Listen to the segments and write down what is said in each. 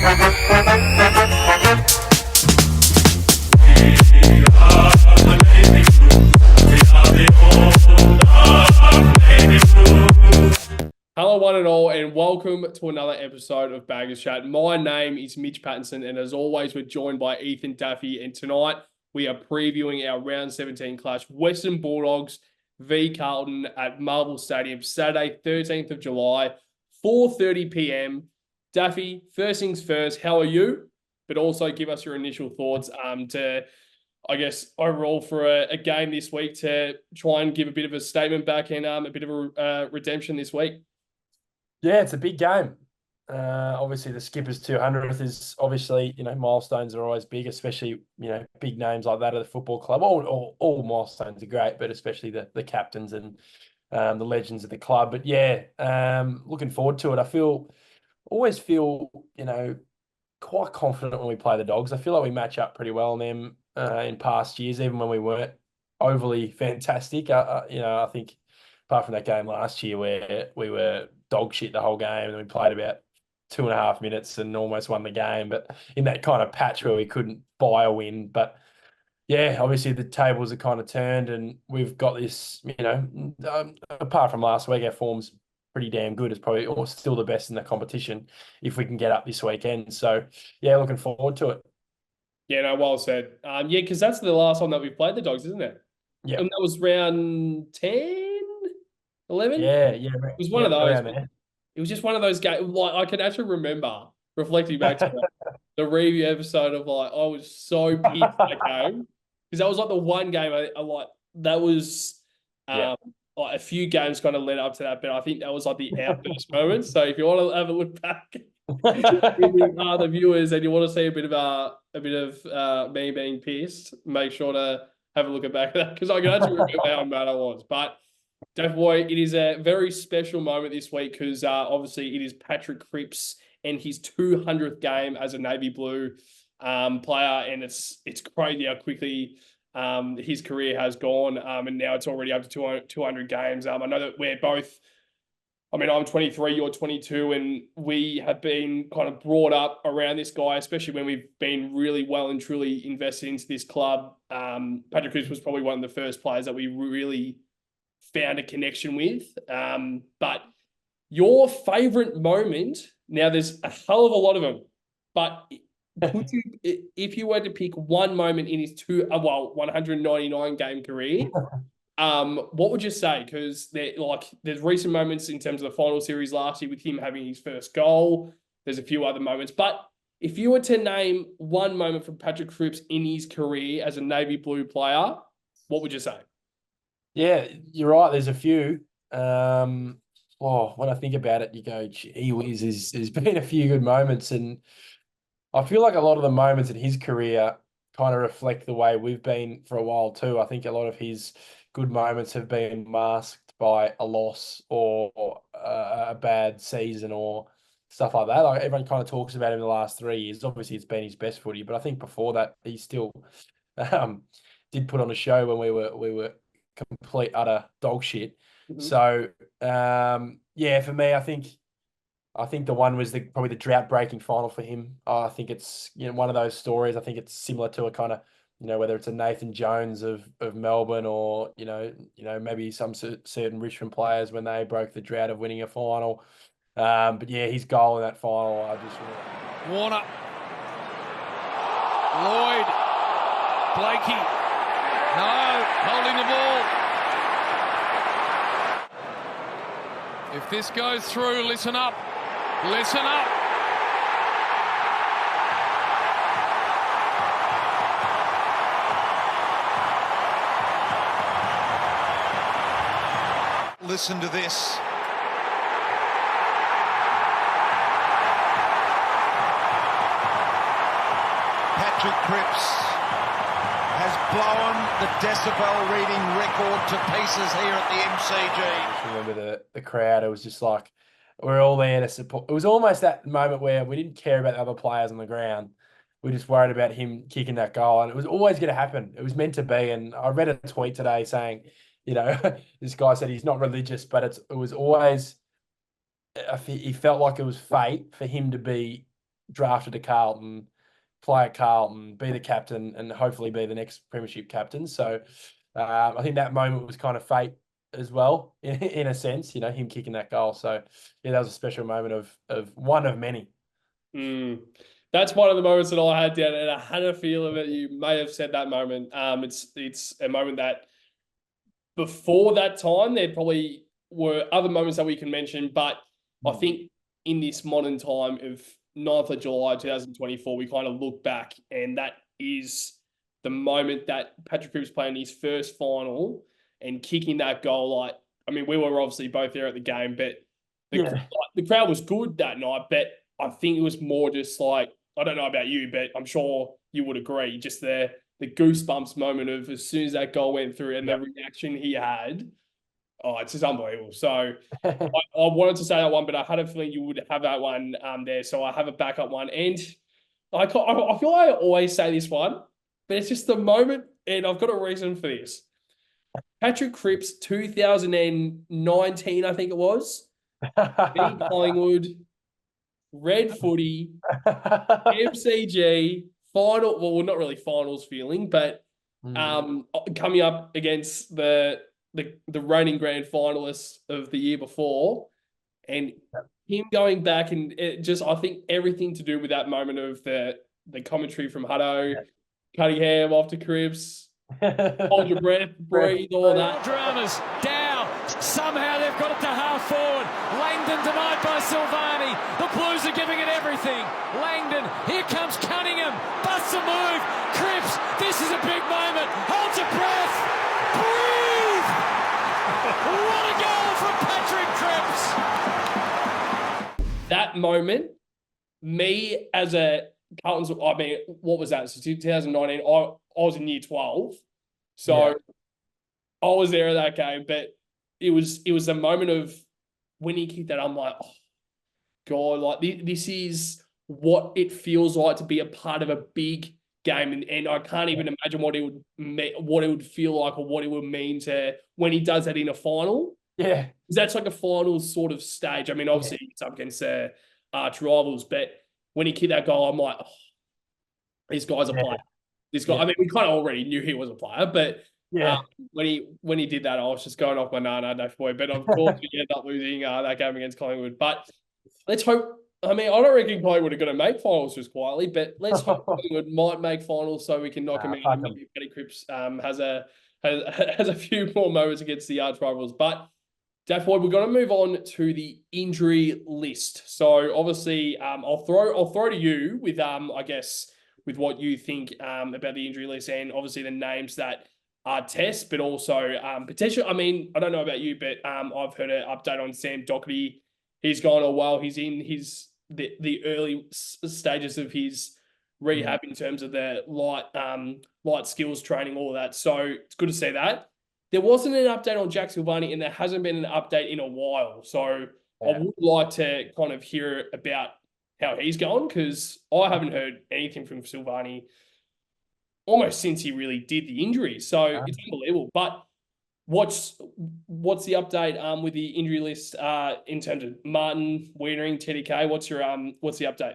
Hello, one and all, and welcome to another episode of Baggers Chat. My name is Mitch Pattinson, and as always, we're joined by Ethan Daffy. And tonight, we are previewing our Round 17 clash, Western Bulldogs v Carlton at Marvel Stadium, Saturday, 13th of July, 4:30 p.m. Daffy, first things first, how are you? But also give us your initial thoughts overall for a game this week to try and give a bit of a statement back and a bit of a redemption this week. Yeah, it's a big game. Obviously, the Skipper's 200th is obviously, milestones are always big, especially, big names like that at the football club. All milestones are great, but especially the captains and the legends of the club. But yeah, looking forward to it. Always feel, quite confident when we play the Dogs. I feel like we match up pretty well on them in past years, even when we weren't overly fantastic. I think apart from that game last year where we were dog shit the whole game and we played about 2.5 minutes and almost won the game, but in that kind of patch where we couldn't buy a win. But yeah, obviously the tables are kind of turned and we've got this, apart from last week, our form's pretty damn good. It's probably still the best in the competition if we can get up this weekend. So yeah, looking forward to it. Yeah, no, well said. Because that's the last time that we've played the Dogs, isn't it? Yeah. And that was round 10, 11? Yeah. It was one of those. It was just one of those games. Like, I can actually remember reflecting back to the review episode of I was so pissed that game because that was like the one game I like. That was like a few games kind of led up to that, but I think that was like the outburst moment. So if you want to have a look back, the viewers, and you want to see a bit of me being pissed, make sure to have a look at back at that because I can actually remember how mad I was. But Dave Boy, it is a very special moment this week because obviously it is Patrick Cripps and his 200th game as a Navy Blue player, and it's crazy how quickly his career has gone, and now it's already up to 200 games. I know that we're both. I'm 23, you're 22, and we have been kind of brought up around this guy, especially when we've been really well and truly invested into this club. Patrick Cripps was probably one of the first players that we really found a connection with. But your favourite moment, now there's a hell of a lot of them, but if you were to pick one moment in his 199 game career, what would you say? Because there's recent moments in terms of the final series last year with him having his first goal. There's a few other moments, but if you were to name one moment from Patrick Cripps in his career as a Navy Blue player, what would you say? Yeah, you're right. There's a few. When I think about it, you go, gee whiz, there's been a few good moments. And I feel like a lot of the moments in his career kind of reflect the way we've been for a while too. I think a lot of his good moments have been masked by a loss or a bad season or stuff like that. Like everyone kind of talks about him in the last 3 years. Obviously, it's been his best footy, but I think before that, he still did put on a show when we were complete utter dog shit. Mm-hmm. So for me, I think the one was probably the drought breaking final for him. I think it's one of those stories. I think it's similar to a kind of whether it's a Nathan Jones of Melbourne or maybe some certain Richmond players when they broke the drought of winning a final. But yeah, his goal in that final, Warner, Lloyd, Blakey. No, holding the ball. If this goes through, listen up. Listen up. Listen to this. Patrick Cripps has blown the decibel reading record to pieces here at the MCG. I remember the crowd. It was just like we're all there to support. It was almost that moment where we didn't care about the other players on the ground. We just worried about him kicking that goal, and it was always going to happen. It was meant to be. And I read a tweet today saying, this guy said he's not religious, but it was always. He felt like it was fate for him to be drafted to Carlton, play at Carlton, be the captain, and hopefully be the next premiership captain. So I think that moment was kind of fate as well, in a sense, him kicking that goal. So yeah, that was a special moment of one of many. That's one of the moments that I had down, and I had a feeling that you may have said that moment. It's a moment that before that time, there probably were other moments that we can mention, but I think in this modern time of 9th of July 2024, we kind of look back, and that is the moment that Patrick Cripps playing his first final and kicking that goal. Like, I mean, we were obviously both there at the game, but the crowd was good that night. But I think it was more just like, I don't know about you, but I'm sure you would agree, just the goosebumps moment of as soon as that goal went through and the reaction he had. Oh, it's just unbelievable. So I wanted to say that one, but I had a feeling you would have that one there. So I have a backup one. And I feel like I always say this one, but it's just the moment, and I've got a reason for this. Patrick Cripps, 2019, I think it was. Beat Collingwood, red footy, MCG, final, well, not really finals feeling, but coming up against the reigning grand finalists of the year before, and him going back, and it just, I think everything to do with that moment of the commentary from Hutto, Cunningham off to Cripps, hold your breath, breathe, all that. Dramas, Dow, somehow they've got it to half forward. Langdon denied by Silvani. The Blues are giving it everything. Langdon, here comes Cunningham, busts a move. Cripps, this is a big moment. Hold your breath, breathe. What a goal from Patrick Cripps. That moment, me as a Carlton's, I mean, what was that? So 2019, I was in year 12. So I was there at that game, but it was a moment of when he kicked that, I'm like, oh, God, like this is what it feels like to be a part of a big game. And I can't even imagine what it would feel like or what it would mean to when he does that in a final. Yeah. Because that's like a final sort of stage. I mean, obviously it's up against arch rivals, but when he kicked that goal, I'm like, oh, this guy's a player. This guy, I mean, we kind of already knew he was a player, but when he did that, I was just going off my no boy. But of course, we ended up losing that game against Collingwood. But let's hope. I mean, I don't reckon Collingwood are going to make finals just quietly, but let's hope Collingwood might make finals so we can knock him out. Maybe Patrick Cripps has a few more moments against the arch rivals. But Daf Boy, we're going to move on to the injury list. So obviously, I'll throw to you with I guess with what you think about the injury list, and obviously the names that are tests, but also potential. I mean, I don't know about you, but I've heard an update on Sam Doherty. He's gone all well. He's in the early stages of his rehab in terms of the light skills training, all of that. So it's good to see that. There wasn't an update on Jack Silvani, and there hasn't been an update in a while. So I would like to kind of hear about how he's going, because I haven't heard anything from Silvani almost since he really did the injury. So it's unbelievable. But what's the update with the injury list in terms of Martin, Wienering, TDK? What's the update?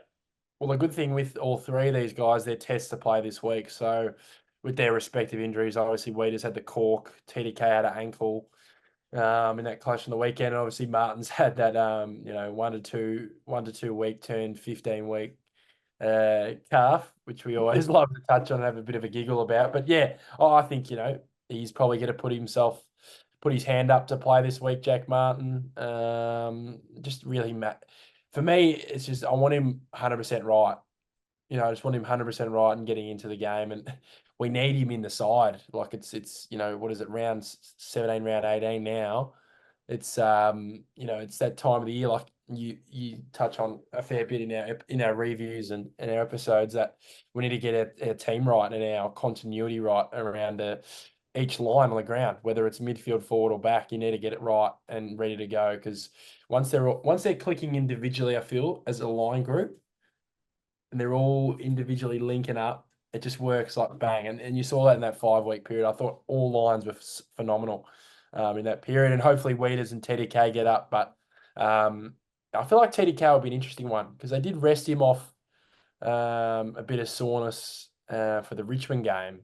Well, the good thing with all three of these guys, they're tests to play this week. So with their respective injuries, obviously Weeders had the cork, TDK had an ankle in that clash on the weekend. And obviously Martin's had that 1 to 2 week turn 15-week calf, which we always love to touch on and have a bit of a giggle about. But yeah, I think he's probably going to put his hand up to play this week, Jack Martin. Just really, for me, it's just I want him 100% right. I just want him 100% right and getting into the game, and we need him in the side. Like it's what is it, round 17, round 18 now. It's it's that time of the year, like you touch on a fair bit in our reviews and our episodes, that we need to get our team right and our continuity right around each line on the ground, whether it's midfield, forward or back. You need to get it right and ready to go, because once they're clicking individually, I feel, as a line group, and they're all individually linking up, it just works like bang. And you saw that in that 5-week period. I thought all lines were phenomenal in that period, and hopefully Weeders and TDK get up. But I feel like TDK will be an interesting one, because they did rest him off a bit of soreness for the Richmond game.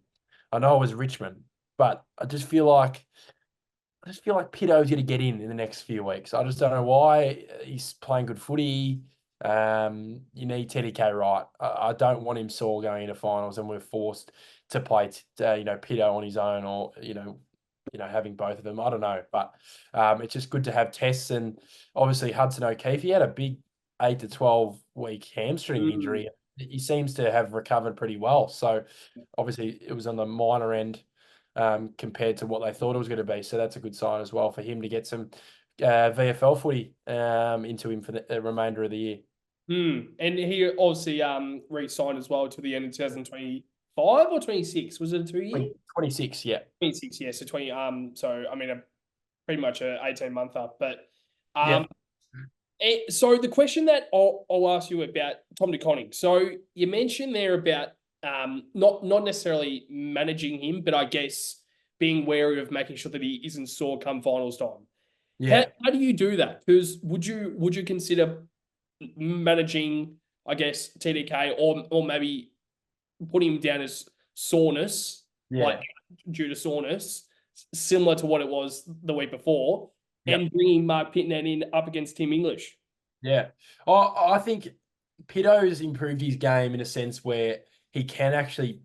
I know it was Richmond, but I just feel like Pitto's going to get in the next few weeks. I just don't know why. He's playing good footy. You need TDK right. I don't want him sore going into finals, and we're forced to play, Pitto on his own, or having both of them. I don't know, but it's just good to have tests. And obviously Hudson O'Keefe, he had a big 8 to 12 week hamstring injury. He seems to have recovered pretty well. So obviously it was on the minor end compared to what they thought it was going to be. So that's a good sign as well for him to get some VFL footy into him for the remainder of the year. And he obviously re-signed as well to the end of 2025 or 26. Was it a 2 year? 26, yeah. 26, yeah. So 20. Pretty much a 18-monther. But so the question that I'll ask you about Tom De Koning. So you mentioned there about not necessarily managing him, but I guess being wary of making sure that he isn't sore come finals time. Yeah. How do you do that? Because would you consider managing, I guess, TDK or maybe put him down as soreness, like due to soreness, similar to what it was the week before, and bringing Mark Pitnet in up against Tim English? Yeah. I think Pitto's improved his game in a sense where he can actually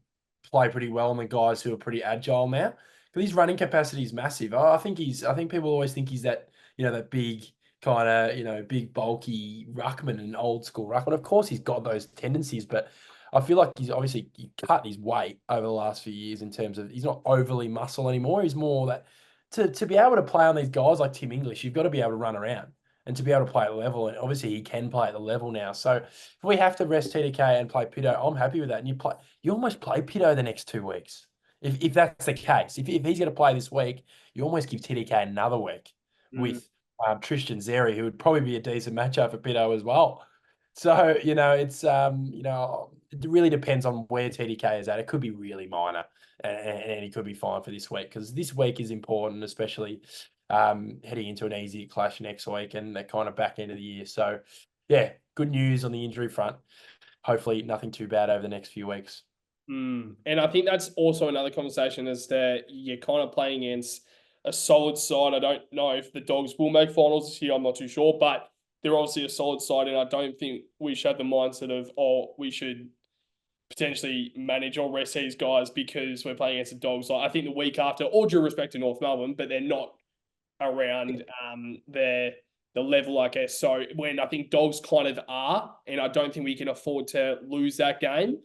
play pretty well on the guys who are pretty agile now. But his running capacity is massive. I think people always think he's that, that big kind of, big bulky ruckman and old school ruckman. Of course, he's got those tendencies, but I feel like he cut his weight over the last few years in terms of he's not overly muscle anymore. He's more that to be able to play on these guys like Tim English, you've got to be able to run around and to be able to play at the level. And obviously he can play at the level now. So if we have to rest TDK and play Pitto, I'm happy with that. And you almost play Pitto the next 2 weeks. If that's the case, if he's going to play this week, you almost give TDK another week with Tristan Zeri, who would probably be a decent matchup for Pitto as well. So, it's, it really depends on where TDK is at. It could be really minor and he could be fine for this week because this week is important, especially heading into an easy clash next week and the kind of back end of the year. So, yeah, good news on the injury front. Hopefully nothing too bad over the next few weeks. And I think that's also another conversation as to you're kind of playing against a solid side. I don't know if the Dogs will make finals this year. I'm not too sure, but they're obviously a solid side, and I don't think we should have the mindset of, we should potentially manage or rest these guys because we're playing against the Dogs. Like, I think the week after, all due respect to North Melbourne, but they're not around the level, I guess. So when I think Dogs kind of are, and I don't think we can afford to lose that game,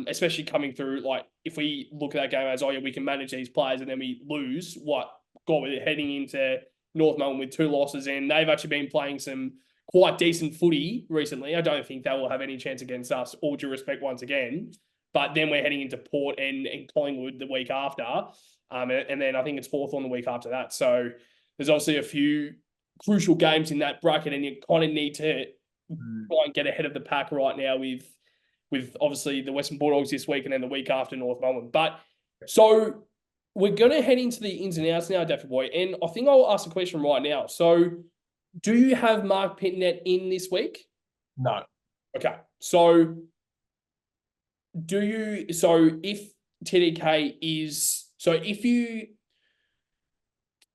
especially coming through, like, if we look at that game as, we can manage these players and then we lose, we're heading into North Melbourne with 2 losses, and they've actually been playing some quite decent footy recently. I don't think they will have any chance against us, all due respect once again. But then we're heading into Port and Collingwood the week after. And then I think it's Hawthorn the week after that. So there's obviously a few crucial games in that bracket, and you kind of need to try and get ahead of the pack right now with obviously the Western Bulldogs this week and then the week after North Melbourne. But so we're going to head into the ins and outs now, Daffy Boy. And I think I'll ask a question right now. So do you have Mark Pitnet in this week? No. Okay. So if TDK is,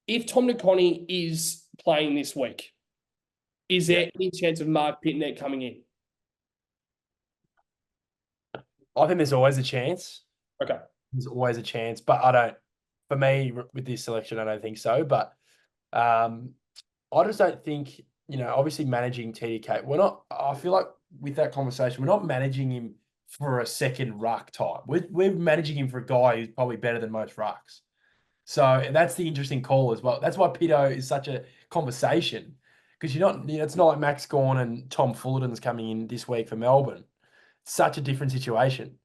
if Tom De Koning is playing this week, is there any chance of Mark Pitnet coming in? I think there's always a chance. Okay. There's always a chance, but for me, with this selection, I don't think so. But I just don't think, obviously managing TDK, I feel like with that conversation, we're not managing him for a second ruck type. We're managing him for a guy who's probably better than most rucks. So that's the interesting call as well. That's why Pitto is such a conversation, because it's not like Max Gawn and Tom Fullerton's coming in this week for Melbourne. It's such a different situation.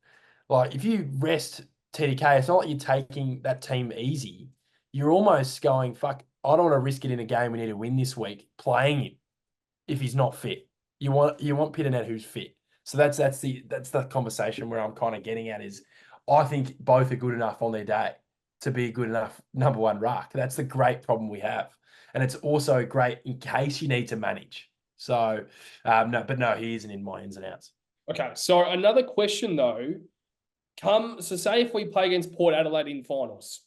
Like, if you rest TDK, it's not like you're taking that team easy. You're almost going, fuck, I don't want to risk it in a game we need to win this week playing him if he's not fit. You want Pittonet who's fit. So that's the conversation where I'm kind of getting at is, I think both are good enough on their day to be a good enough number one ruck. That's the great problem we have. And it's also great in case you need to manage. So, no, he isn't in my ins and outs. Okay, so another question though. So say if we play against Port Adelaide in finals,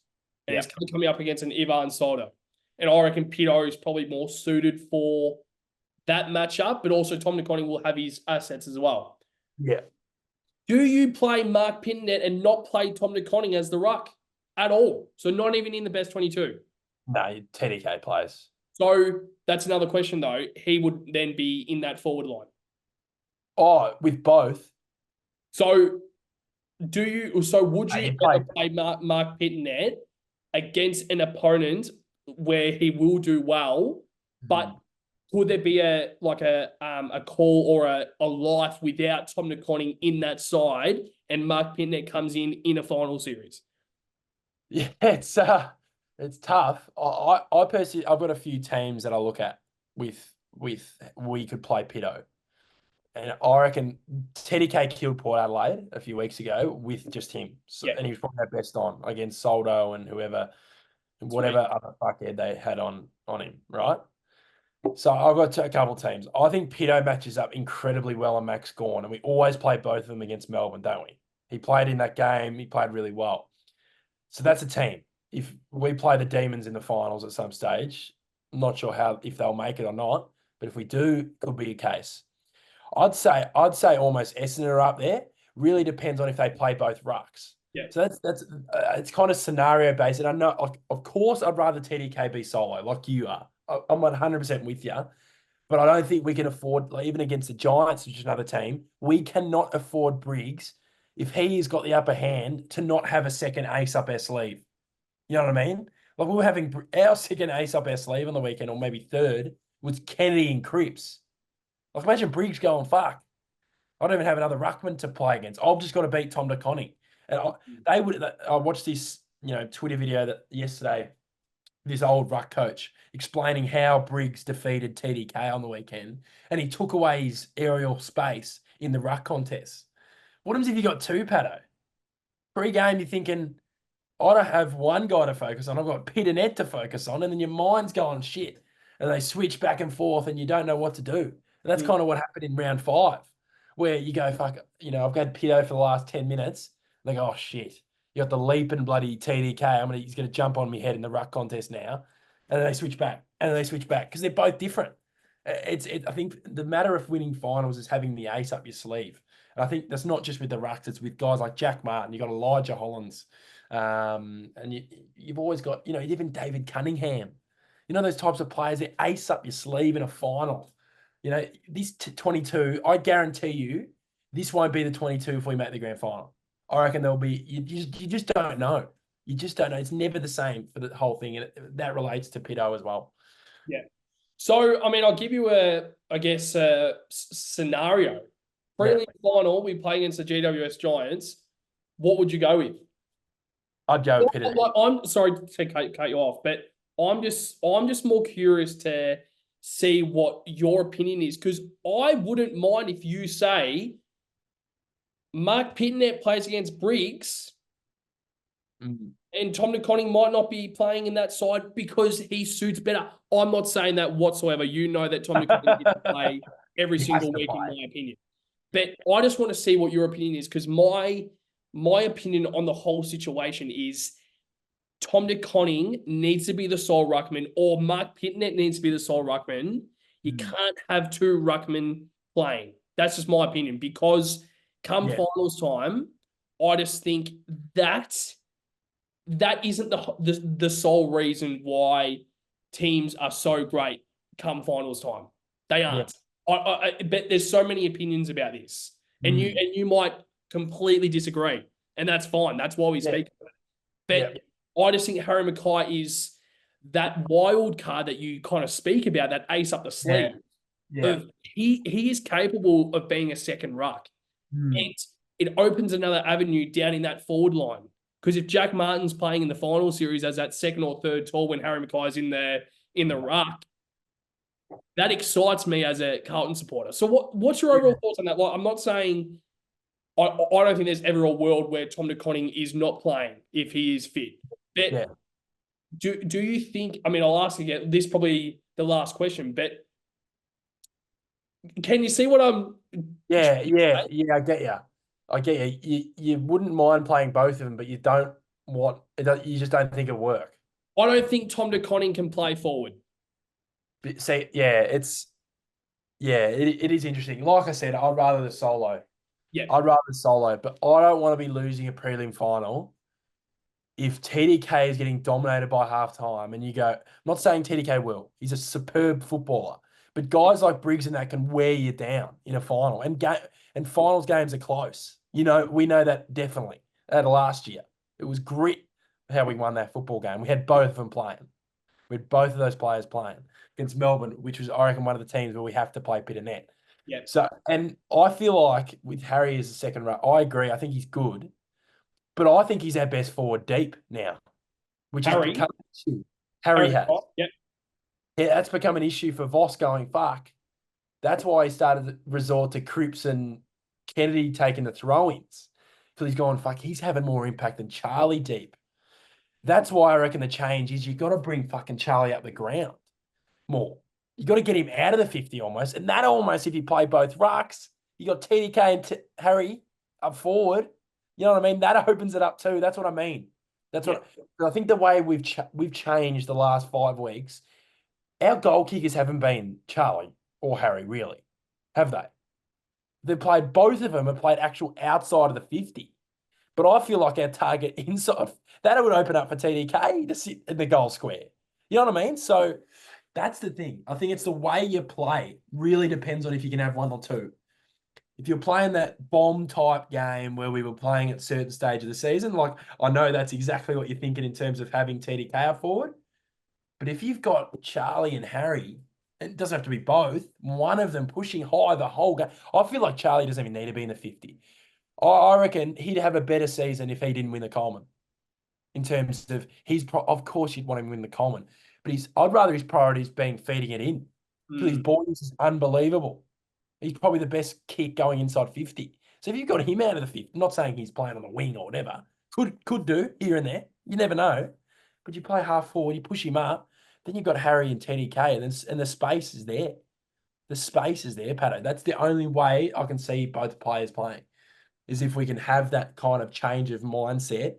and it's coming up against an Ivan Soldo, and I reckon Pitto is probably more suited for that matchup, but also Tom DeConning will have his assets as well. Yeah. Do you play Mark Pittonet and not play Tom DeConning as the ruck at all? So not even in the best 22? No, TDK plays. So that's another question though. He would then be in that forward line. Oh, with both. So would you ever play Mark Pittonet against an opponent where he will do well, but could there be a call or a life without Tom DeConning in that side and Mark Pittonet comes in a final series? Yeah, it's tough. I personally, I've got a few teams that I look at with we could play Pitto. And I reckon TDK killed Port Adelaide a few weeks ago with just him. So, and he was probably their best on against Soldo and whatever other fuckhead they had on him, right? So I've got a couple of teams. I think Pitto matches up incredibly well on Max Gawn, and we always play both of them against Melbourne, don't we? He played in that game. He played really well. So that's a team. If we play the Demons in the finals at some stage, I'm not sure if they'll make it or not, but if we do, it could be a case. I'd say almost Essendon are up there. Really depends on if they play both rucks. Yeah. So that's it's kind of scenario based. And I know, of course, I'd rather TDK be solo, like you are. I'm 100% with you, but I don't think we can afford, like, even against the Giants, which is another team, we cannot afford Briggs if he's got the upper hand to not have a second ace up our sleeve. You know what I mean? Like, we were having our second ace up our sleeve on the weekend, or maybe third, was Kennedy and Cripps. Like, imagine Briggs going, fuck, I don't even have another ruckman to play against. I've just got to beat Tom DeConning. And I watched this, Twitter video yesterday, this old ruck coach explaining how Briggs defeated TDK on the weekend, and he took away his aerial space in the ruck contest. What happens if you got two, Patto? Pre-game, you're thinking, I don't have one guy to focus on. I've got Pittonet to focus on, and then your mind's going shit, and they switch back and forth, and you don't know what to do. And that's kind of what happened in round 5, where you go, fuck, I've got Pitto for the last 10 minutes. They go, oh, shit. You got the leaping bloody TDK. He's going to jump on me head in the ruck contest now. And then they switch back. Because they're both different. I think the matter of winning finals is having the ace up your sleeve. And I think that's not just with the rucks. It's with guys like Jack Martin. You've got Elijah Hollands. And you've always got, even David Cunningham. Those types of players, they ace up your sleeve in a final. This 22, I guarantee you, this won't be the 22 if we make the grand final. I reckon there'll be, you just don't know. You just don't know. It's never the same for the whole thing. And that relates to Pitto as well. Yeah. So, I'll give you a scenario. Prelim final, we play against the GWS Giants. What would you go with? I'd go with Pitto. I'm sorry to cut you off, but I'm just more curious to see what your opinion is, because I wouldn't mind if you say Mark Pittonet plays against Briggs and Tom DeConning might not be playing in that side because he suits better. I'm not saying that whatsoever. You know that Tom DeConning needs to play every single week, in my opinion. But I just want to see what your opinion is, because my opinion on the whole situation is Tom DeConning needs to be the sole ruckman, or Mark Pittonet needs to be the sole ruckman. You can't have two ruckmen playing. That's just my opinion, because come finals time, I just think that isn't the sole reason why teams are so great come finals time. They aren't. I bet there's so many opinions about this, and you might completely disagree, and that's fine. That's why we speak about it. But I just think Harry Mackay is that wild card that you kind of speak about, that ace up the sleeve. He is capable of being a second ruck. And it opens another avenue down in that forward line. Because if Jack Martin's playing in the final series as that second or third tall when Harry Mackay's in the ruck, that excites me as a Carlton supporter. So what's your overall thoughts on that? Like, I'm not saying I don't think there's ever a world where Tom DeConning is not playing if he is fit. But do you think, I'll ask again, this is probably the last question, but can you see what I'm Yeah. I get you. I get you. You wouldn't mind playing both of them, but you don't want it. You just don't think it'll work. I don't think Tom De Koning can play forward. But see, it is interesting. Like I said, I'd rather the solo. Yeah. I'd rather the solo, but I don't want to be losing a prelim final if TDK is getting dominated by halftime and you go, I'm not saying TDK will. He's a superb footballer. But guys like Briggs and that can wear you down in a final. And finals games are close. We know that definitely. Last year. It was grit how we won that football game. We had both of them playing. We had both of those players playing against Melbourne, which was, I reckon, one of the teams where we have to play pit and net. Yeah. So, and I feel like with Harry as a second row, I agree. I think he's good. But I think he's our best forward deep now, which has become an issue. Harry has. Yep. Yeah, that's become an issue for Voss going, fuck. That's why he started to resort to Cripps and Kennedy taking the throw-ins. Because he's going, fuck, he's having more impact than Charlie deep. That's why I reckon the change is you've got to bring fucking Charlie up the ground more. You got to get him out of the 50 almost. And that almost, if you play both rucks, you got TDK and Harry up forward. You know what I mean? That opens it up too. That's what I mean. I think the way we've changed the last 5 weeks, our goal kickers haven't been Charlie or Harry, really, have they? Both of them have played actual outside of the 50. But I feel like our target inside, that would open up for TDK to sit in the goal square. You know what I mean? So that's the thing. I think it's the way you play really depends on if you can have one or two. If you're playing that bomb type game where we were playing at a certain stage of the season, like I know that's exactly what you're thinking in terms of having TDK up forward. But if you've got Charlie and Harry, it doesn't have to be both, one of them pushing high the whole game. I feel like Charlie doesn't even need to be in the 50. I reckon he'd have a better season if he didn't win the Coleman. In terms of of course you'd want him to win the Coleman, but I'd rather his priorities being feeding it in. Because his ball use is unbelievable. He's probably the best kick going inside 50. So if you've got him out of the 50, I'm not saying he's playing on the wing or whatever, could do here and there. You never know. But you play half forward, you push him up, then you've got Harry and TDK, and the space is there. The space is there, Patto. That's the only way I can see both players playing, is if we can have that kind of change of mindset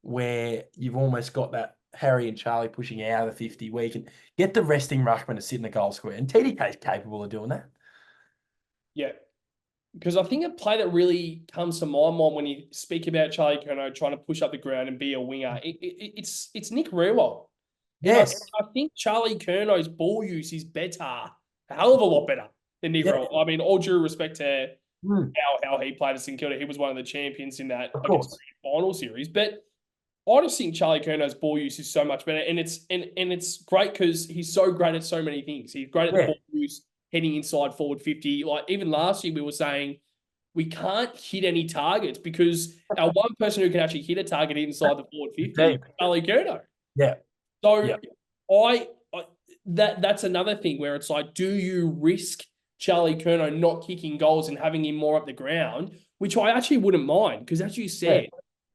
where you've almost got that Harry and Charlie pushing out of the 50, where you can get the resting ruckman to sit in the goal square. And TDK is capable of doing that. Yeah. Because I think a play that really comes to my mind when you speak about Charlie Curnow trying to push up the ground and be a winger, it's Nick Rewald. Yes. I think Charlie Curnow's ball use is better, a hell of a lot better than Nick Rewald. I mean, all due respect to how he played at St Kilda, he was one of the champions in that final series. But I just think Charlie Curnow's ball use is so much better, and it's great because he's so great at so many things. He's great at the ball use, heading inside forward 50. Like even last year, we were saying we can't hit any targets because our one person who can actually hit a target inside the forward 50 is Charlie Curnow. Yeah. So that's another thing where it's like, do you risk Charlie Curnow not kicking goals and having him more up the ground, which I actually wouldn't mind because, as you said,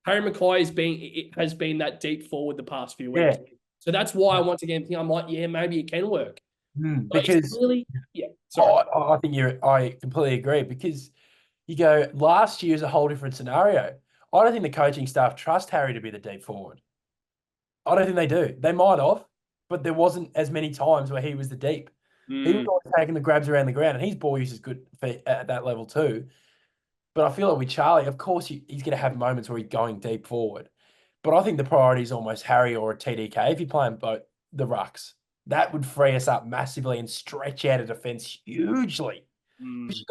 Harry Mackay has been that deep forward the past few weeks. Yeah. So that's why once again I'm like, maybe it can work. Because really, sorry. I think I completely agree because you go last year is a whole different scenario. I don't think the coaching staff trust Harry to be the deep forward. I don't think they do. They might have, but there wasn't as many times where he was the deep. He was always taking the grabs around the ground, and his ball use is good at that level too. But I feel like with Charlie, of course, he's going to have moments where he's going deep forward. But I think the priority is almost Harry or a TDK if you're playing both the rucks. That would free us up massively and stretch out a defence hugely. Because you've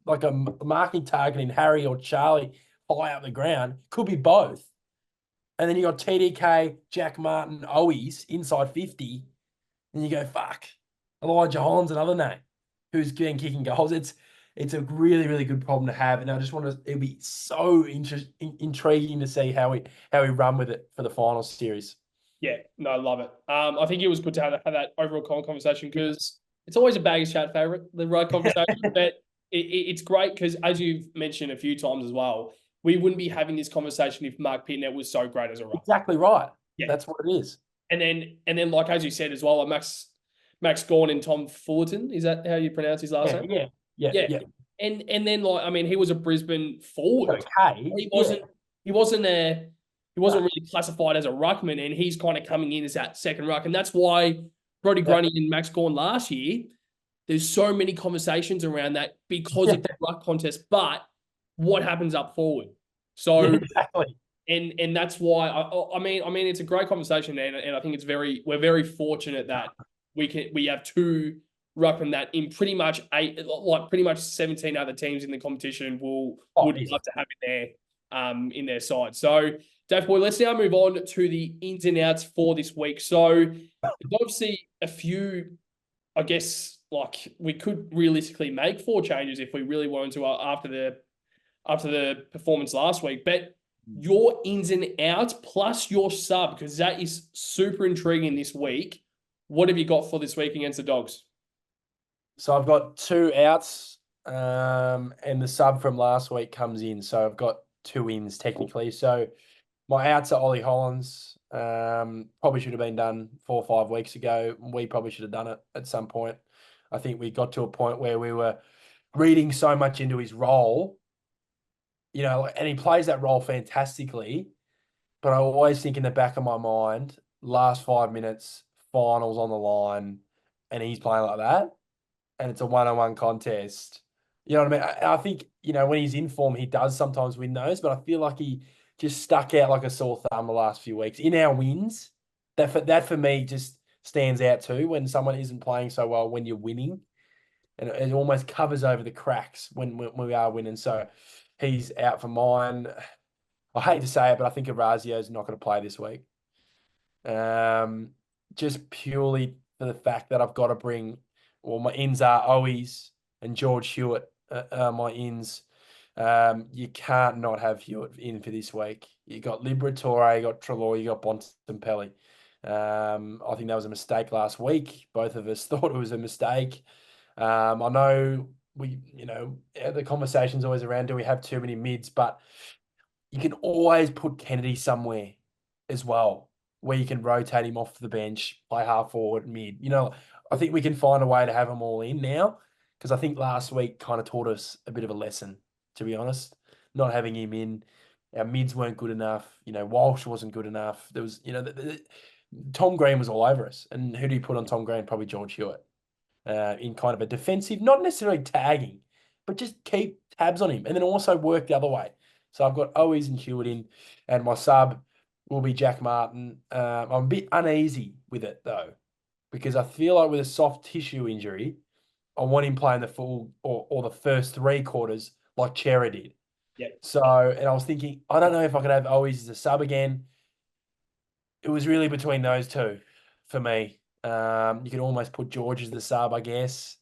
got a marking target in Harry or Charlie high up the ground. Could be both. And then you got TDK, Jack Martin, Owies inside 50. And you go, fuck. Elijah Holland's another name who's been kicking goals. It's a really, really good problem to have. And I just it'll be so intriguing to see how we run with it for the final series. Yeah, no, I love it. I think it was good to have that overall conversation because it's always a baggage chat favourite, the right conversation. But it's great because, as you've mentioned a few times as well, we wouldn't be having this conversation if Mark Pitnet was so great as a ruck. Exactly right. Yeah. That's what it is. And then, like as you said as well, Max Gawn and Tom Fullerton, is that how you pronounce his last name? Yeah. And then like, I mean, he was a Brisbane forward. Okay. He wasn't really classified as a ruckman, and he's kind of coming in as that second ruck. And that's why Brodie Grundy and Max Gawn last year, there's so many conversations around that because it's a ruck contest. But what happens up forward? So exactly. And that's why I mean it's a great conversation, and I think we're very fortunate that we have two ruckmen that in pretty much 17 other teams in the competition would love to have in their side. So Dave Boy, let's now move on to the ins and outs for this week. So there's obviously a few, I guess, like we could realistically make 4 changes if we really wanted to after the performance last week, but your ins and outs plus your sub, because that is super intriguing this week. What have you got for this week against the Dogs? So I've got 2 outs, and the sub from last week comes in. So I've got 2 ins technically. So my outs are Ollie Hollands. Probably should have been done 4 or 5 weeks ago. We probably should have done it at some point. I think we got to a point where we were reading so much into his role, and he plays that role fantastically. But I always think in the back of my mind, last 5 minutes, finals on the line, and he's playing like that, and it's a one-on-one contest. You know what I mean? I think, when he's in form, he does sometimes win those, but I feel like he just stuck out like a sore thumb the last few weeks. In our wins, that for me just stands out too, when someone isn't playing so well when you're winning, and it almost covers over the cracks when we are winning. So he's out for mine. I hate to say it, but I think Orazio's not going to play this week. Just purely for the fact that I've got to bring, my ins are Owies and George Hewitt. My ins. You can't not have Hewitt in for this week. You got Liberatore, you got Treloar, you got Bontempelli. I think that was a mistake last week. Both of us thought it was a mistake. I know the conversation's always around, do we have too many mids? But you can always put Kennedy somewhere as well, where you can rotate him off the bench, play half forward, mid. I think we can find a way to have them all in now, because I think last week kind of taught us a bit of a lesson, to be honest. Not having him in, our mids weren't good enough. Walsh wasn't good enough. There was, Tom Green was all over us. And who do you put on Tom Green? Probably George Hewitt. In kind of a defensive, not necessarily tagging, but just keep tabs on him, and then also work the other way. So I've got Owies and Hewitt in, and my sub will be Jack Martin. I'm a bit uneasy with it though, because I feel like with a soft tissue injury, I want him playing the full or the first 3 quarters like Chera did. Yeah. So, and I was thinking, I don't know if I could have Owies as a sub again. It was really between those 2 for me. You can almost put George as the sub, I guess,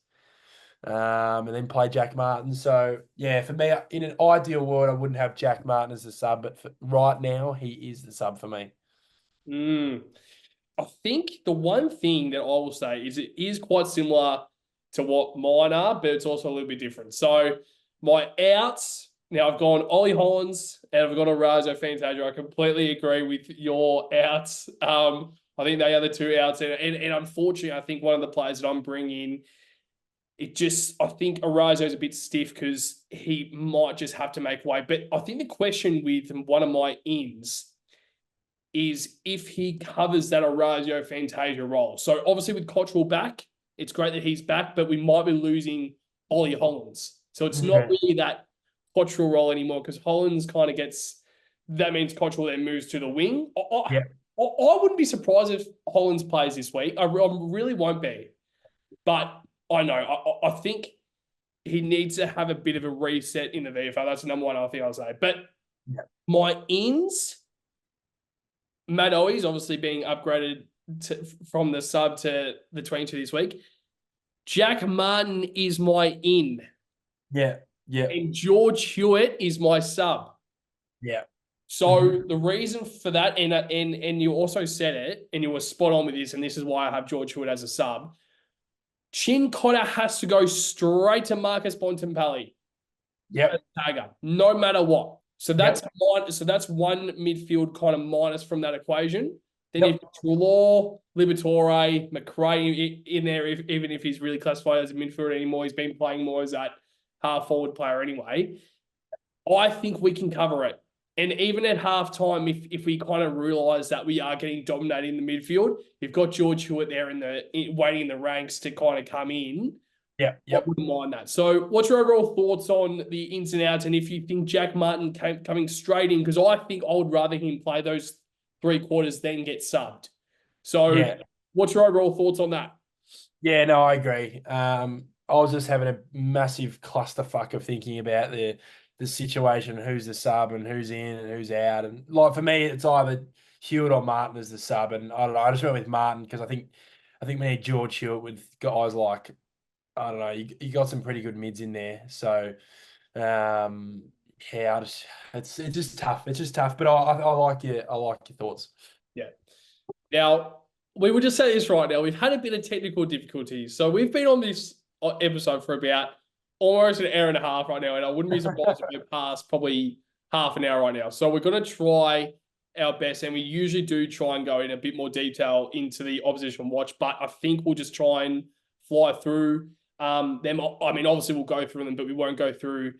and then play Jack Martin. So, yeah, for me, in an ideal world, I wouldn't have Jack Martin as the sub, but right now, he is the sub for me. I think the one thing that I will say is it is quite similar to what mine are, but it's also a little bit different. So, my outs, now I've gone Ollie Hollands and I've gone Orazio Fantasia. I completely agree with your outs. I think they are the 2 outs. And unfortunately, I think one of the players that I'm bringing, I think Orazio is a bit stiff because he might just have to make way. But I think the question with one of my ins is if he covers that Orazio Fantasia role. So obviously with Cottrell back, it's great that he's back, but we might be losing Ollie Hollands. So it's not really that Cottrell role anymore, because Hollands kind of that means Cottrell then moves to the wing. I wouldn't be surprised if Hollands plays this week. I really won't be. But I know. I think he needs to have a bit of a reset in the VFL. That's the number one I think I'll say. But my ins, Matt Owies obviously being upgraded from the sub to the 22 this week. Jack Martin is my in. Yeah. And George Hewitt is my sub. Yeah. So the reason for that, and you also said it, and you were spot on with this, and this is why I have George Hewitt as a sub. Chin Cotter has to go straight to Marcus Bontempelli. Tagger, no matter what. So that's one midfield kind of minus from that equation. Then if Treloar, Liberatore, McRae in there, even if he's really classified as a midfielder anymore, he's been playing more as that half-forward player anyway. I think we can cover it. And even at halftime, if we kind of realise that we are getting dominated in the midfield, you've got George Hewitt there waiting in the ranks to kind of come in. Yeah, I wouldn't mind that. So what's your overall thoughts on the ins and outs? And if you think Jack Martin coming straight in, because I think I would rather him play those 3 quarters than get subbed. So what's your overall thoughts on that? Yeah, no, I agree. I was just having a massive clusterfuck of thinking about the situation, who's the sub and who's in and who's out. And like for me, it's either Hewitt or Martin as the sub. And I don't know, I just went with Martin because I think we need George Hewitt with guys like, I don't know, you got some pretty good mids in there. So it's just tough. It's just tough. But I like your thoughts. Yeah. Now, we would just say this right now. We've had a bit of technical difficulties. So we've been on this episode for about almost an hour and a half right now, and I wouldn't be surprised if we're past probably half an hour right now. So we're going to try our best, and we usually do try and go in a bit more detail into the opposition watch, but I think we'll just try and fly through them. I mean, obviously we'll go through them, but we won't go through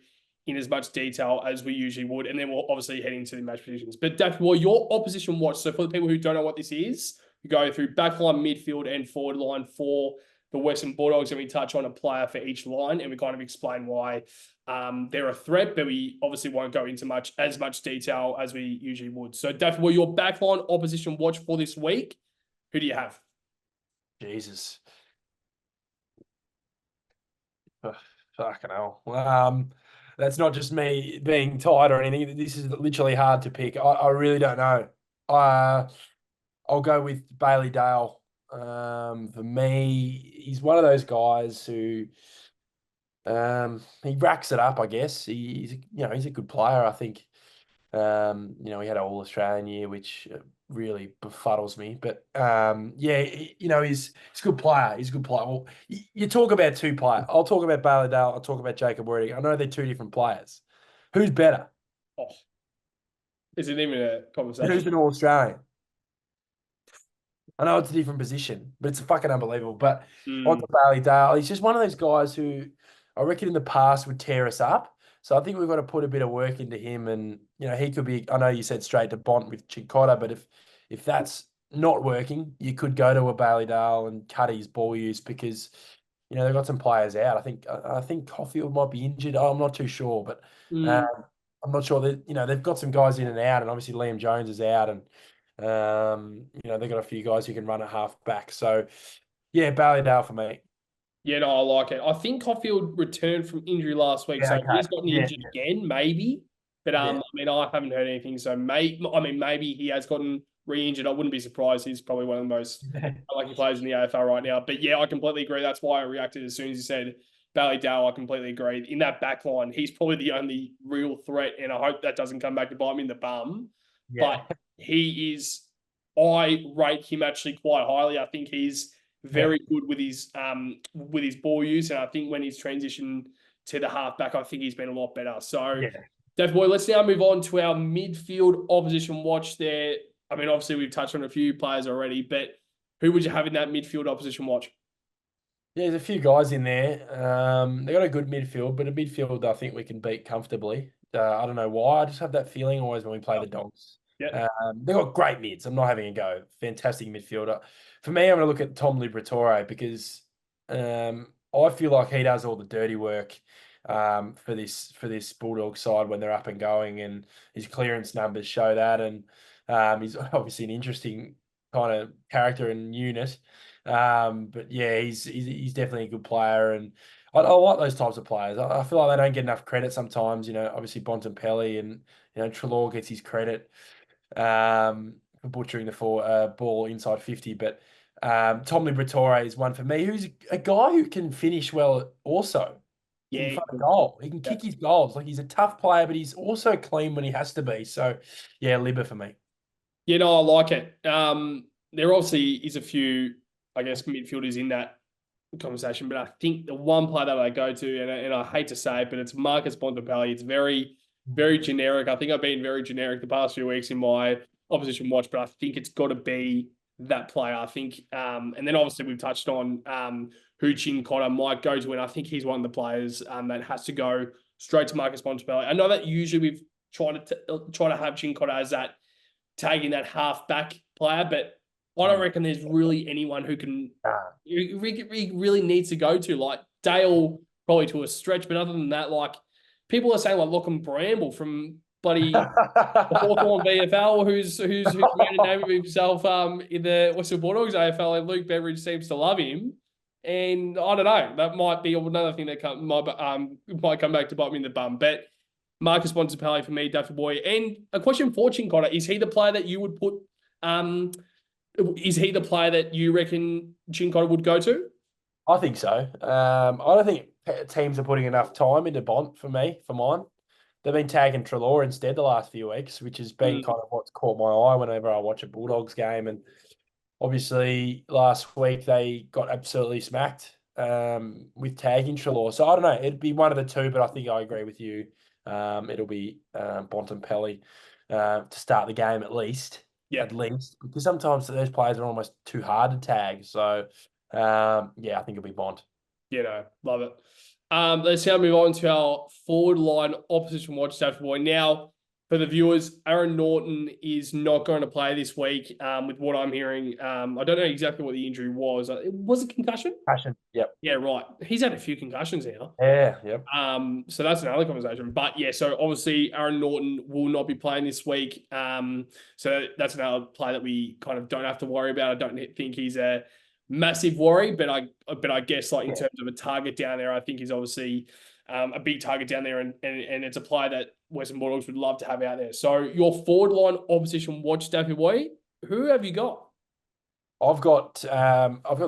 in as much detail as we usually would, and then we'll obviously head into the match positions. But Daf, well, your opposition watch, so for the people who don't know what this is, we go through backline, midfield, and forward line for the Western Bulldogs, and we touch on a player for each line, and we kind of explain why they're a threat, but we obviously won't go into as much detail as we usually would. So, Daf, well, your backline opposition watch for this week, who do you have? Jesus. Fucking hell. That's not just me being tired or anything. This is literally hard to pick. I really don't know. I'll go with Bailey Dale. For me, he's one of those guys who he racks it up, I guess. He's a good player, I think. He had an All-Australian year, which really befuddles me. But he's a good player. He's a good player. Well, you talk about 2 players. I'll talk about Bailey Dale. I'll talk about Jacob Worthing. I know they're 2 different players. Who's better? Oh, is it even a conversation? Who's an All-Australian? I know it's a different position, but it's fucking unbelievable. But on to Bailey Dale, he's just one of those guys who I reckon in the past would tear us up. So I think we've got to put a bit of work into him, and he could be. I know you said straight to Bont with Chicotta, but if that's not working, you could go to a Bailey Dale and cut his ball use because they've got some players out. I think Caulfield might be injured. I'm not too sure, but I'm not sure that they've got some guys in and out, and obviously Liam Jones is out, and they've got a few guys who can run at half back. So yeah, Bailey Dale for me. Yeah, no, I like it. I think Caulfield returned from injury last week, so he's gotten injured again, maybe. But I mean, I haven't heard anything. So maybe he has gotten re-injured. I wouldn't be surprised. He's probably one of the most unlucky players in the AFL right now. But yeah, I completely agree. That's why I reacted as soon as you said Bailey Dale. I completely agree. In that back line, he's probably the only real threat, and I hope that doesn't come back to bite him in the bum. Yeah. But he is. I rate him actually quite highly. I think he's very good with his ball use, and I think when he's transitioned to the halfback, I think he's been a lot better. So, Dave Boy, let's now move on to our midfield opposition watch there. I mean, obviously we've touched on a few players already, but who would you have in that midfield opposition watch? Yeah, there's a few guys in there. They got a good midfield, but a midfield I think we can beat comfortably. I don't know why. I just have that feeling always when we play the Dogs. Yeah, they've got great mids. I'm not having a go. Fantastic midfielder. For me, I'm going to look at Tom Liberatore because I feel like he does all the dirty work for this Bulldog side when they're up and going, and his clearance numbers show that. And he's obviously an interesting kind of character and unit. But yeah, he's definitely a good player, and I like those types of players. I feel like they don't get enough credit sometimes. Obviously Bontempelli and Treloar gets his credit for butchering the ball inside 50. But Tom Liberatore is one for me, who's a guy who can finish well also. In front of goal. He can kick his goals. Like, he's a tough player, but he's also clean when he has to be. So yeah, Libba for me. Yeah, no, I like it. There obviously is a few, I guess, midfielders in that conversation, but I think the one player that I go to, and I hate to say it, but it's Marcus Bontempelli. It's very, very generic. I think I've been very generic the past few weeks in my opposition watch, but I think it's got to be that player. I think, and then obviously we've touched on who Chin Cotter might go to, and I think he's one of the players that has to go straight to Marcus Bontempelli. I know that usually we've tried to have Chin Cotter as that tagging that half-back player, but I don't reckon there's really anyone who can really needs to go to. Like Dale, probably to a stretch, but other than that, like people are saying like Lachlan Bramble from bloody Hawthorn VFL, who's made a name of himself in the Western Bulldogs AFL, and Luke Beveridge seems to love him. And I don't know, that might be another thing that might come back to bite me in the bum. But Marcus Bontempelli for me, Daffy Boy. And a question for Chin Cotter, is he the player that you would put? Is he the player that you reckon Chin Cotter would go to? I think so. I don't think teams are putting enough time into Bont for mine. They've been tagging Treloar instead the last few weeks, which has been kind of what's caught my eye whenever I watch a Bulldogs game. And obviously last week they got absolutely smacked with tagging Treloar. So I don't know. It'd be one of the two, but I think I agree with you. It'll be Bontempelli to start the game at least. Yeah, at least, because sometimes those players are almost too hard to tag. So, I think it'll be Bont. Love it. Let's now move on to our forward line opposition watch, Daffy Boy. Now, for the viewers, Aaron Naughton is not going to play this week. With what I'm hearing, I don't know exactly what the injury was. It was a concussion. Concussion. Yep. Yeah, right. He's had a few concussions now. Yeah. Yep. So that's another conversation. But yeah, so obviously Aaron Naughton will not be playing this week. So that's another player that we kind of don't have to worry about. I don't think he's a massive worry, but I guess like in terms of a target down there, I think he's obviously a big target down there, and it's a player that Western Bulldogs would love to have out there. So your forward line opposition watch, Daffy Boy, who have you got? I've got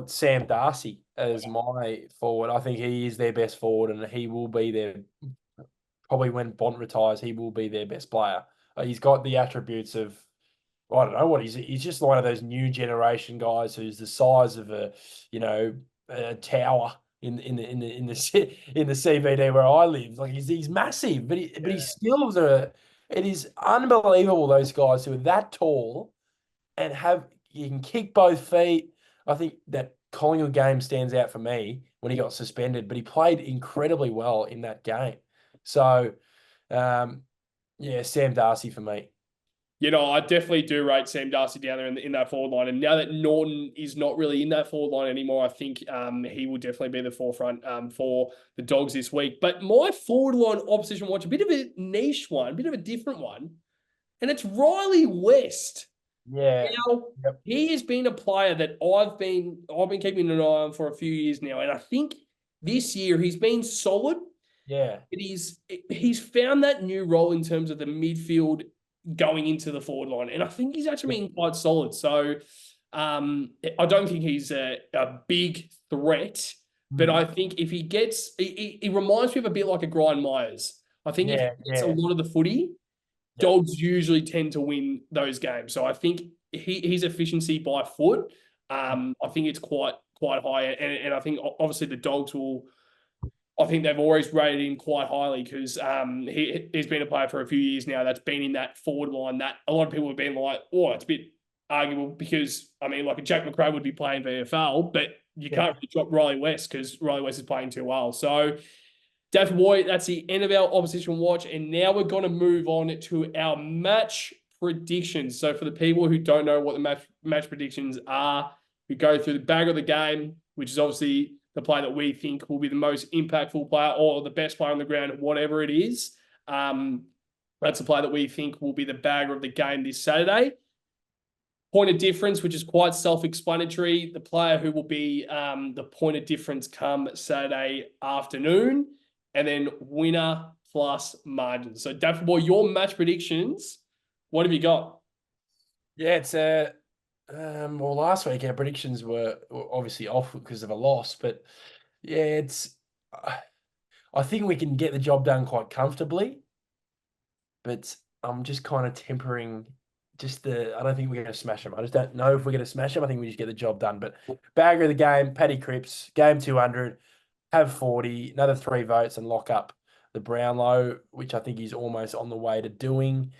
Sam Darcy as my forward. I think he is their best forward, and he will be their probably when Bont retires, he will be their best player. He's got the attributes of I don't know what he's just one of those new generation guys who's the size of a tower in the CBD where I live. Like he's massive, but his skills are. It is unbelievable. Those guys who are that tall and you can kick both feet. I think that Collingwood game stands out for me when he got suspended, but he played incredibly well in that game. So, Sam Darcy for me. I definitely do rate Sam Darcy down there in that forward line. And now that Norton is not really in that forward line anymore, I think he will definitely be the forefront for the Dogs this week. But my forward line opposition watch, a bit of a niche one, a bit of a different one, and it's Riley West. Yeah. Now, he has been a player that I've been keeping an eye on for a few years now, and I think this year he's been solid. Yeah. But he's found that new role in terms of the midfield going into the forward line, and I think he's actually been quite solid. So I don't think he's a big threat, but I think if he gets, he reminds me of a bit like a Brian Myers. I think if he gets a lot of the footy, Dogs usually tend to win those games. So I think his efficiency by foot, I think it's quite high, and I think obviously the Dogs will. I think they've always rated him quite highly because he's been a player for a few years now that's been in that forward line that a lot of people have been like, it's a bit arguable because, like a Jack McRae would be playing VFL, but you can't really drop Riley West because Riley West is playing too well. So, Daffy Boy, that's the end of our opposition watch, and now we're going to move on to our match predictions. So, for the people who don't know what the match predictions are, we go through the bag of the game, which is obviously the player that we think will be the most impactful player or the best player on the ground, whatever it is. That's the player that we think will be the bagger of the game this Saturday. Point of difference, which is quite self-explanatory. The player who will be the point of difference come Saturday afternoon. And then winner plus margin. So, Daffy Boy, your match predictions, what have you got? Yeah, it's well, last week our predictions were obviously off because of a loss, but it's. I think we can get the job done quite comfortably, but I'm just kind of tempering. I don't think we're going to smash them. I just don't know if we're going to smash them. I think we just get the job done. But bagger of the game, Paddy Cripps, game 200, have 40, another 3 votes, and lock up the Brownlow, which I think he's almost on the way to doing.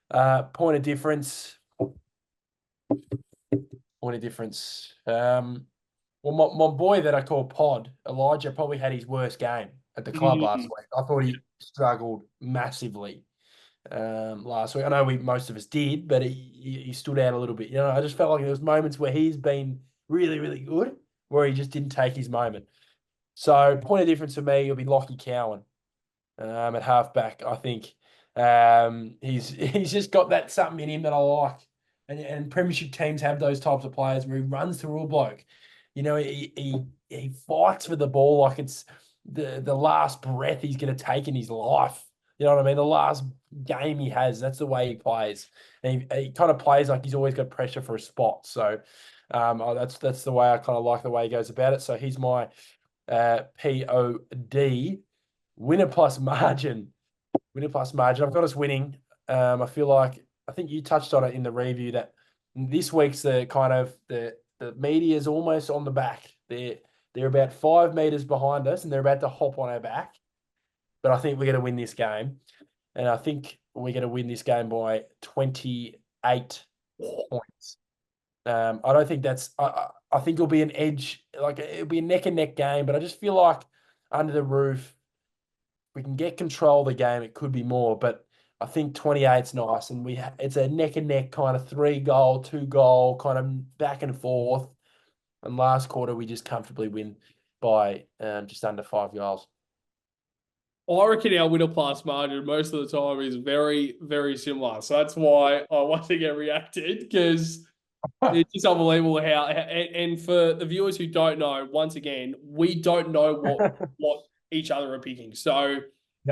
Point of difference. Well, my boy that I call Pod, Elijah, probably had his worst game at the club last week. I thought he struggled massively last week. I know most of us did, but he stood out a little bit. I just felt like there was moments where he's been really, really good, where he just didn't take his moment. So point of difference for me will be Lockie Cowan at halfback. I think he's just got that something in him that I like. And premiership teams have those types of players where he runs through a bloke. He fights for the ball like it's the last breath he's going to take in his life. You know what I mean? The last game he has, that's the way he plays. And he kind of plays like he's always got pressure for a spot. So that's the way I kind of like the way he goes about it. So he's my POD. Winner plus margin. Winner plus margin. I've got us winning. I think you touched on it in the review that this week's the media's almost on the back. They're about 5 meters behind us and they're about to hop on our back. But I think we're going to win this game. And I think we're going to win this game by 28 points. I don't think I think it'll be an edge, like it'll be a neck and neck game, but I just feel like under the roof, we can get control of the game. It could be more, but I think 28's nice. And it's a neck and neck kind of 3-goal, 2-goal kind of back and forth. And last quarter, we just comfortably win by just under 5 goals. I reckon our winner plus margin most of the time is very, very similar. So that's why I want to get reacted, because it's just unbelievable how. And for the viewers who don't know, once again, we don't know what each other are picking. So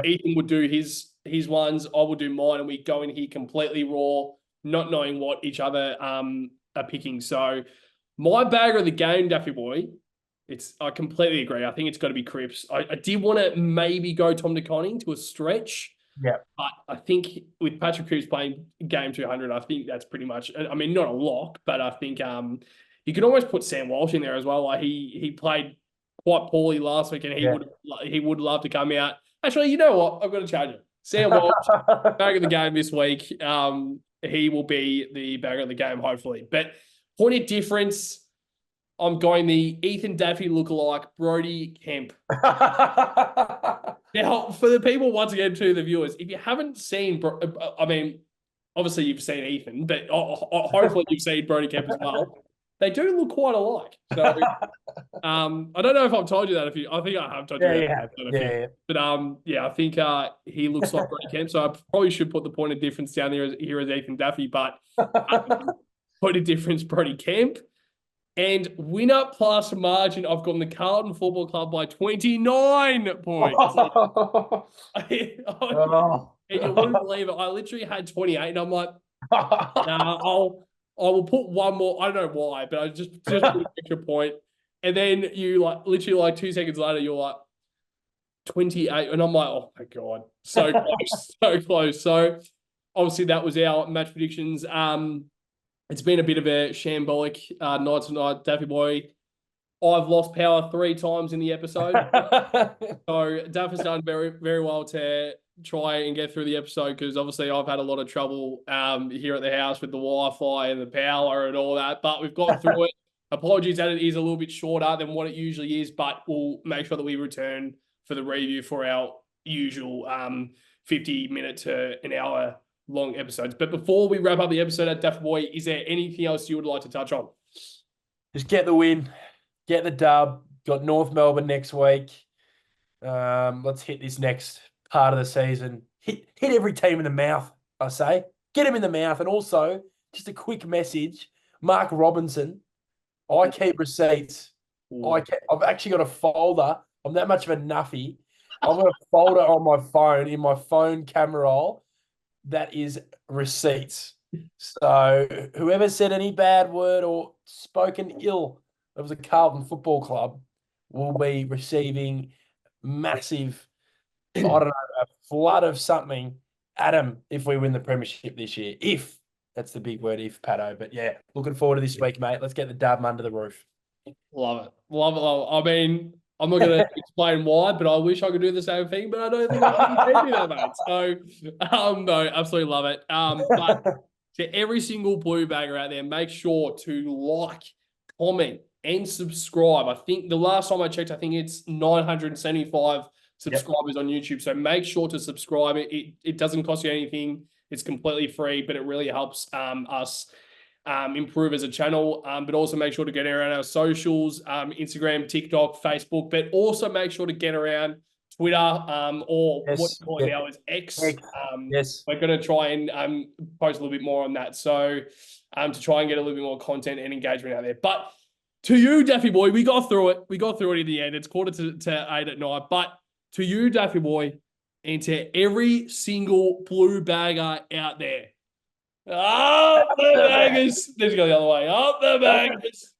Ethan would do his ones, I will do mine, and we go in here completely raw, not knowing what each other are picking. So my bagger of the game, Daffy boy, I completely agree. I think it's got to be Cripps. I did want to maybe go Tom DeConning to a stretch. Yeah. But I think with Patrick Cripps playing game 200, I think that's pretty much, I mean, not a lock, but I think you could almost put Sam Walsh in there as well. Like he played quite poorly last week, and he would love to come out. Actually, you know what? I've got to change it. Sam Walsh, bag of the game this week. He will be the bag of the game, hopefully. But point of difference, I'm going the Ethan Daffy lookalike, Brody Kemp. Now, for the people, once again, to the viewers, if you haven't seen, I mean, obviously you've seen Ethan, but hopefully you've seen Brody Kemp as well. They do look quite alike. So, I don't know if I've told you that. I think I have told you that. Yeah. But I think he looks like Brody Kemp. So I probably should put the point of difference down here as Ethan Daffy, but point of difference, Brody Kemp. And winner plus margin, I've gone the Carlton Football Club by 29 points. And you wouldn't believe it. I literally had 28, and I'm like, nah, I will put one more. I don't know why, but I just put an extra point. And then you literally 2 seconds later, you're like 28, and I'm like, oh my God, so close, so close. So obviously that was our match predictions. It's been a bit of a shambolic night tonight, Daffy boy. I've lost power 3 times in the episode. So Daff has done very, very well to try and get through the episode, because obviously I've had a lot of trouble here at the house with the Wi-Fi and the power and all that, but we've got through it. Apologies that it is a little bit shorter than what it usually is, but we'll make sure that we return for the review for our usual 50-minute to an hour long episodes. But before we wrap up the episode at Daffy boy, is there anything else you would like to touch on? Just get the win, get the dub. Got North Melbourne next week. Let's hit this next part of the season. Hit every team in the mouth, I say. Get him in the mouth. And also, just a quick message, Mark Robinson, I keep receipts. I've actually got a folder. I'm that much of a nuffy. I've got a folder on my phone, in my phone camera roll, that is receipts. So whoever said any bad word or spoken ill of the Carlton Football Club will be receiving massive, I don't know, a flood of something at them if we win the premiership this year. If, that's the big word, if, Patto. But yeah, looking forward to this week, mate. Let's get the dub under the roof. Love it. Love it. I mean, I'm not going to explain why, but I wish I could do the same thing, but I don't think I can do that, mate. So, no, absolutely love it. But to every single blue bagger out there, make sure to like, comment, and subscribe. I think the last time I checked, I think it's 975 subscribers on YouTube. So make sure to subscribe. It doesn't cost you anything. It's completely free, but it really helps us improve as a channel. But also make sure to get around our socials, Instagram, TikTok, Facebook, but also make sure to get around Twitter, or what you call it now is X. We're going to try and post a little bit more on that. So to try and get a little bit more content and engagement out there. But to you, Daffy boy, we got through it. We got through it in the end. It's 7:45 at night. But to you, Daffy boy, and to every single blue bagger out there, up the baggers. Let's go the other way. Up the baggers.